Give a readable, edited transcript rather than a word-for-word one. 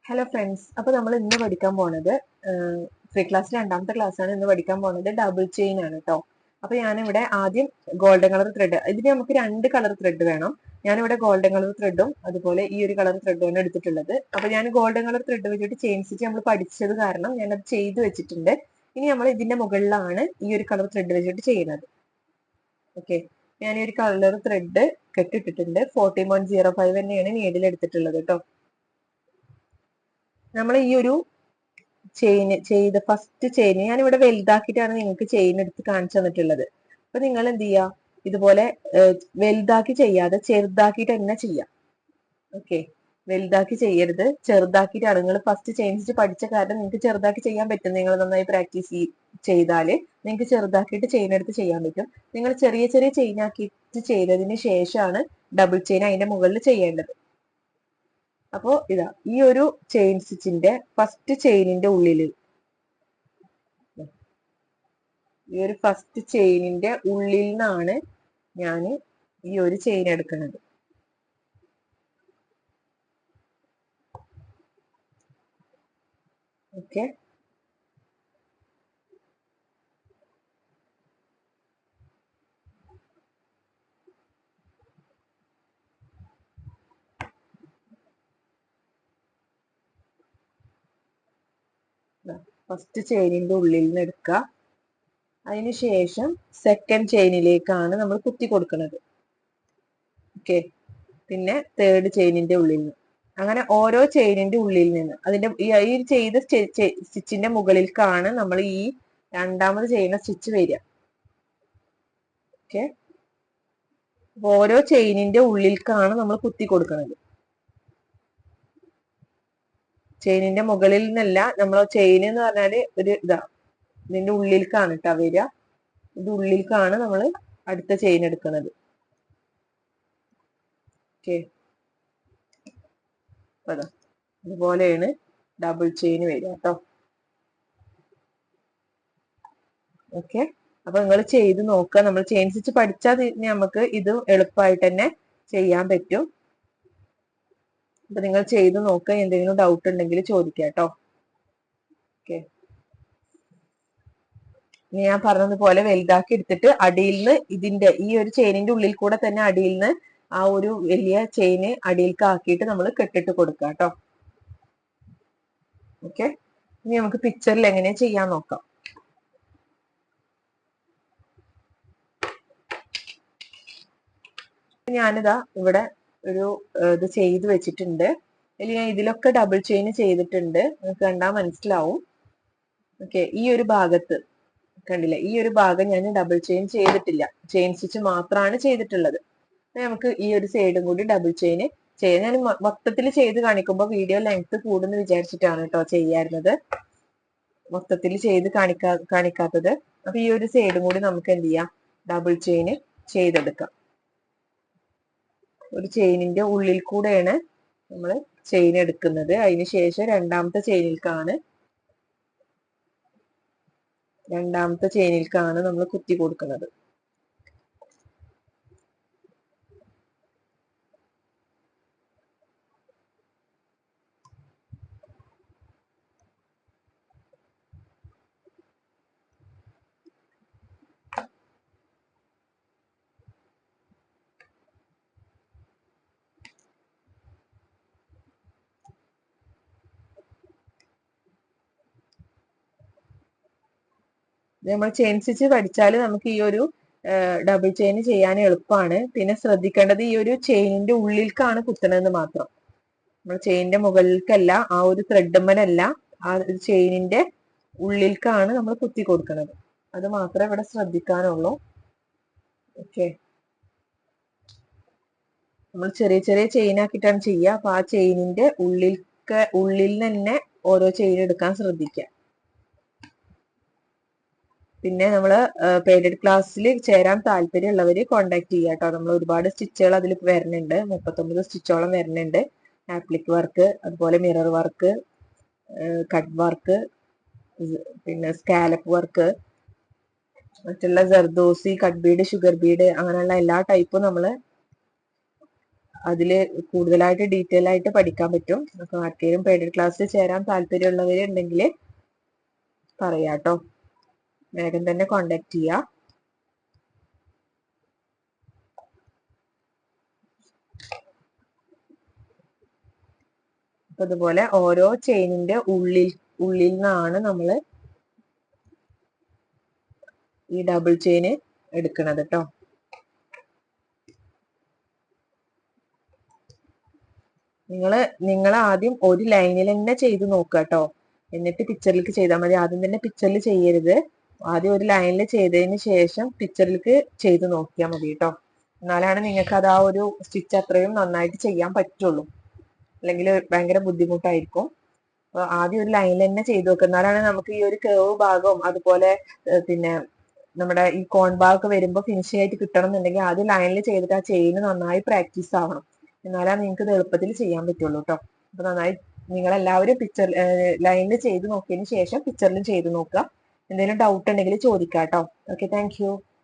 Hello friends, അപ്പൊ നമ്മൾ ഇന്ന് പഠിക്കാൻ പോണത് ഫ്രീ ക്ലാസ് രണ്ടാമത്തെ ക്ലാസ് ആണ്. ഇന്ന് പഠിക്കാൻ പോണത് ഡബിൾ ചെയിൻ ആണ് കേട്ടോ. അപ്പൊ ഞാനിവിടെ ആദ്യം ഗോൾഡൻ കളർ ത്രെഡ്, ഇതിന് നമുക്ക് 2 കളർ ത്രെഡ് വേണം. ഞാനിവിടെ ഗോൾഡൻ കളർ ത്രെഡും അതുപോലെ ഈ ഒരു കളർ ത്രെഡുമാണ് എടുത്തിട്ടുള്ളത്. അപ്പൊ ഞാൻ ഗോൾഡൻ കളർ ത്രെഡ് വെച്ചിട്ട് ചെയിൻ സ്റ്റിച്ച് നമ്മൾ പഠിച്ചത് കാരണം ഞാനത് ചെയ്തു വെച്ചിട്ടുണ്ട്. ഇനി നമ്മൾ ഇതിന്റെ മുകളിലാണ് ഈ ഒരു കളർ ത്രെഡ് വെച്ചിട്ട് ചെയ്യുന്നത്. ഓക്കെ, ഞാൻ ഈ ഒരു കളർ ത്രെഡ് കെട്ടിട്ടിട്ടുണ്ട്. 14.05 തന്നെയാണ് നീഡിൽ എടുത്തിട്ടുള്ളത് കേട്ടോ. നമ്മൾ ഈ ഒരു ചെയിൻ ചെയ്ത ഫസ്റ്റ് ചെയിൻ ഞാനിവിടെ വലുതാക്കിയിട്ടാണ് നിങ്ങൾക്ക് ചെയിൻ എടുത്ത് കാണിച്ചു തന്നിട്ടുള്ളത്. അപ്പൊ നിങ്ങൾ എന്ത് ചെയ്യുക, ഇതുപോലെ വലുതാക്കി ചെയ്യാതെ ചെറുതാക്കിയിട്ട് തന്നെ ചെയ്യാം. ഓക്കെ, വലുതാക്കി ചെയ്യരുത്, ചെറുതാക്കിയിട്ടാണ്. നിങ്ങൾ ഫസ്റ്റ് ചെയിൻ സ്റ്റിച്ച് പഠിച്ച കാരണം നിങ്ങൾക്ക് ചെറുതാക്കി ചെയ്യാൻ പറ്റും. നിങ്ങൾ നന്നായി പ്രാക്ടീസ് ചെയ്താല് നിങ്ങൾക്ക് ചെറുതാക്കിയിട്ട് ചെയിൻ എടുത്ത് ചെയ്യാൻ പറ്റും. നിങ്ങൾ ചെറിയ ചെറിയ ചെയിൻ ആക്കിയിട്ട് ചെയ്തതിന് ശേഷമാണ് ഡബിൾ ചെയിൻ അതിന്റെ മുകളിൽ ചെയ്യേണ്ടത്. അപ്പോ ഇതാ ഈ ഒരു ചെയിൻ സ്റ്റിച്ചിന്റെ ഫസ്റ്റ് ചെയിനിന്റെ ഉള്ളിൽ, ഈ ഒരു ഫസ്റ്റ് ചെയിനിന്റെ ഉള്ളിൽ നിന്നാണ് ഞാൻ ഈ ഒരു ചെയിൻ എടുക്കുന്നത്. ഓക്കെ, ഫസ്റ്റ് ചെയിനിന്റെ ഉള്ളിൽ നിന്ന് എടുക്കുക. അതിനുശേഷം സെക്കൻഡ് ചെയിനിലേക്കാണ് നമ്മൾ കുത്തി കൊടുക്കുന്നത്. ഓക്കെ, പിന്നെ തേർഡ് ചെയിനിന്റെ ഉള്ളിൽ നിന്ന്, അങ്ങനെ ഓരോ ചെയിനിന്റെ ഉള്ളിൽ നിന്ന് അതിന്റെ ഈ ചെയ്ത സ്റ്റിച്ചിന്റെ മുകളിലേക്കാണ് നമ്മൾ ഈ രണ്ടാമത് ചെയ്യുന്ന സ്റ്റിച്ച് വരിക. ഓക്കെ, ഓരോ ചെയിനിന്റെ ഉള്ളിലേക്കാണ് നമ്മൾ കുത്തി കൊടുക്കുന്നത്. ചെയിനിന്റെ മുകളിൽ നിന്നല്ല, നമ്മൾ ചെയിൻ എന്ന് പറഞ്ഞാല് ഒരു ഇതാ, ഇതിന്റെ ഉള്ളിലേക്കാണ് കേട്ടോ വരിക. ഇത് ഉള്ളിലേക്കാണ് നമ്മൾ അടുത്ത ചെയിൻ എടുക്കുന്നത്. ഓക്കെ, അതാ ഇതുപോലെയാണ് ഡബിൾ ചെയിൻ വരിക കേട്ടോ. ഓക്കെ, അപ്പൊ നിങ്ങൾ ചെയ്ത് നോക്കുക. നമ്മൾ ചെയിൻ സ്റ്റിച്ച് പഠിച്ചാൽ നമുക്ക് ഇത് എളുപ്പമായിട്ട് തന്നെ ചെയ്യാൻ പറ്റും. അപ്പൊ നിങ്ങൾ ചെയ്ത് നോക്കുക. എന്തെങ്കിലും ഡൗട്ട് ഉണ്ടെങ്കിൽ ചോദിക്കാം കേട്ടോ. ഓക്കെ, ഞാൻ പറഞ്ഞതുപോലെ വലുതാക്കി എടുത്തിട്ട് അടിയിൽ നിന്ന് ഇതിന്റെ ഈ ഒരു ചെയിനിന്റെ ഉള്ളിൽ കൂടെ തന്നെ അടിയിൽ നിന്ന് ആ ഒരു വലിയ ചെയിന് അടിയിലേക്ക് ആക്കിയിട്ട് നമ്മൾ കെട്ടിട്ട് കൊടുക്കുക കേട്ടോ. ഓക്കെ, ഇനി നമുക്ക് പിക്ചറിൽ എങ്ങനെ ചെയ്യാൻ നോക്കാം. ഞാനിതാ ഇവിടെ ഒരു ഇത് ചെയ്ത് വെച്ചിട്ടുണ്ട്. അല്ലെങ്കിൽ ഞാൻ ഇതിലൊക്കെ ഡബിൾ ചെയിൻ ചെയ്തിട്ടുണ്ട്, നിങ്ങൾക്ക് കണ്ടാൽ മനസ്സിലാവും. ഓക്കെ, ഈ ഒരു ഭാഗത്ത് കണ്ടില്ലേ, ഈ ഒരു ഭാഗം ഞാൻ ഡബിൾ ചെയിൻ ചെയ്തിട്ടില്ല, ചെയിൻ സ്റ്റിച്ച് മാത്രമാണ് ചെയ്തിട്ടുള്ളത്. നമുക്ക് ഈ ഒരു സൈഡും കൂടി ഡബിൾ ചെയിൻ ചെയ്യാം. ഞാൻ മൊത്തത്തിൽ ചെയ്ത് കാണിക്കുമ്പോൾ വീഡിയോ ലെങ്ത് കൂടുന്നു വിചാരിച്ചിട്ടാണ് കേട്ടോ ചെയ്യാറുള്ളത്, മൊത്തത്തിൽ ചെയ്ത് കാണിക്കാത്തത്. അപ്പൊ ഈ ഒരു സൈഡും കൂടി നമുക്ക് എന്ത് ചെയ്യാം, ഡബിൾ ചെയിൻ ചെയ്തെടുക്കാം. ഒരു ചെയിനിന്റെ ഉള്ളിൽ കൂടെയാണ് നമ്മൾ ചെയിൻ എടുക്കുന്നത്. അതിനുശേഷം രണ്ടാമത്തെ ചെയിനിലേക്കാണ് നമ്മൾ കുത്തി കൊടുക്കുന്നത്. നമ്മൾ ചെയിൻ സ്റ്റിച്ച് പഠിച്ചാൽ നമുക്ക് ഈ ഒരു ഡബിൾ ചെയിൻ ചെയ്യാൻ എളുപ്പമാണ്. പിന്നെ ശ്രദ്ധിക്കേണ്ടത് ഈ ഒരു ചെയിനിന്റെ ഉള്ളിലേക്കാണ് കുത്തുന്നത് മാത്രം. നമ്മൾ ചെയിനിന്റെ മുകളിലേക്കല്ല, ആ ഒരു ത്രെഡ്മലല്ല, ആ ഒരു ചെയിനിന്റെ ഉള്ളിലേക്കാണ് നമ്മൾ കുത്തി കൊടുക്കുന്നത്. അത് മാത്രമേ ഇവിടെ ശ്രദ്ധിക്കാനുള്ളൂ. ഓക്കെ, നമ്മൾ ചെറിയ ചെറിയ ചെയിൻ ആക്കിയിട്ടാണ് ചെയ്യുക. അപ്പൊ ആ ചെയിനിന്റെ ഉള്ളിൽ തന്നെ ഓരോ ചെയിൻ എടുക്കാൻ ശ്രദ്ധിക്കുക. പിന്നെ നമ്മൾ പെയ്ഡഡ് ക്ലാസ്സിൽ ചേരാൻ താല്പര്യമുള്ളവര് കോണ്ടാക്ട് ചെയ്യുക കേട്ടോ. നമ്മൾ ഒരുപാട് സ്റ്റിച്ചുകൾ അതിൽ വരുന്നുണ്ട്, 39 സ്റ്റിച്ചോളം വരുന്നുണ്ട്. ആപ്ലിക് വർക്ക്, അതുപോലെ മിറർ വർക്ക്, കട്ട് വർക്ക്, പിന്നെ സ്കാലപ്പ് വർക്ക്, മറ്റുള്ള zardozi, cut Bede, sugar Bede, അങ്ങനെയുള്ള എല്ലാ ടൈപ്പും നമ്മൾ അതിൽ കൂടുതലായിട്ട് ഡീറ്റെയിൽ ആയിട്ട് പഠിക്കാൻ പറ്റും. അപ്പൊ ആർക്കെങ്കിലും പെയ്ഡ് ക്ലാസ്സിൽ ചേരാൻ താല്പര്യമുള്ളവരുണ്ടെങ്കിൽ പറയാട്ടോ, വേഗം തന്നെ കോണ്ടാക്ട് ചെയ്യാം. അപ്പൊ അതുപോലെ ഓരോ ചെയിനിന്റെ ഉള്ളിൽ നിന്നാണ് നമ്മൾ ഈ ഡബിൾ ചെയിന് എടുക്കുന്നത് കേട്ടോ. നിങ്ങൾ ആദ്യം ഒരു ലൈനിൽ തന്നെ ചെയ്ത് നോക്കുക കേട്ടോ, എന്നിട്ട് പിക്ചറിലേക്ക് ചെയ്താൽ മതി. ആദ്യം തന്നെ പിക്ചറിൽ ചെയ്യരുത്, ആദ്യം ഒരു ലൈനിൽ ചെയ്തതിന് ശേഷം പിക്ചറിലേക്ക് ചെയ്ത് നോക്കിയാൽ മതി കേട്ടോ. എന്നാലാണ് നിങ്ങൾക്ക് അത് ആ ഒരു സ്റ്റിച്ച് അത്രയും നന്നായിട്ട് ചെയ്യാൻ പറ്റുള്ളൂ, അല്ലെങ്കിൽ ഭയങ്കര ബുദ്ധിമുട്ടായിരിക്കും. അപ്പൊ ആദ്യം ഒരു ലൈനിൽ തന്നെ ചെയ്ത് നോക്കുക, എന്നാലാണ് നമുക്ക് ഈ ഒരു കേവ് ഭാഗവും അതുപോലെ പിന്നെ നമ്മുടെ ഈ കോൺ ഭാഗമൊക്കെ വരുമ്പോൾ ഫിനിഷിംഗ് ആയിട്ട് കിട്ടണം എന്നുണ്ടെങ്കിൽ ആദ്യം ലൈനിൽ ചെയ്തിട്ട് ആ ചെയിന് നന്നായി പ്രാക്ടീസ് ആവണം, എന്നാലാണ് നിങ്ങൾക്ക് ഇത് എളുപ്പത്തിൽ ചെയ്യാൻ പറ്റുള്ളൂ കേട്ടോ. അപ്പൊ നന്നായി നിങ്ങളെല്ലാവരും പിക്ചർ ലൈനിൽ ചെയ്ത് നോക്കിയതിന് ശേഷം പിക്ചറിലും ചെയ്ത് നോക്കുക. എന്തെങ്കിലും ഡൗട്ട് ഉണ്ടെങ്കിൽ ചോദിക്കാം കേട്ടോ. Okay, thank you.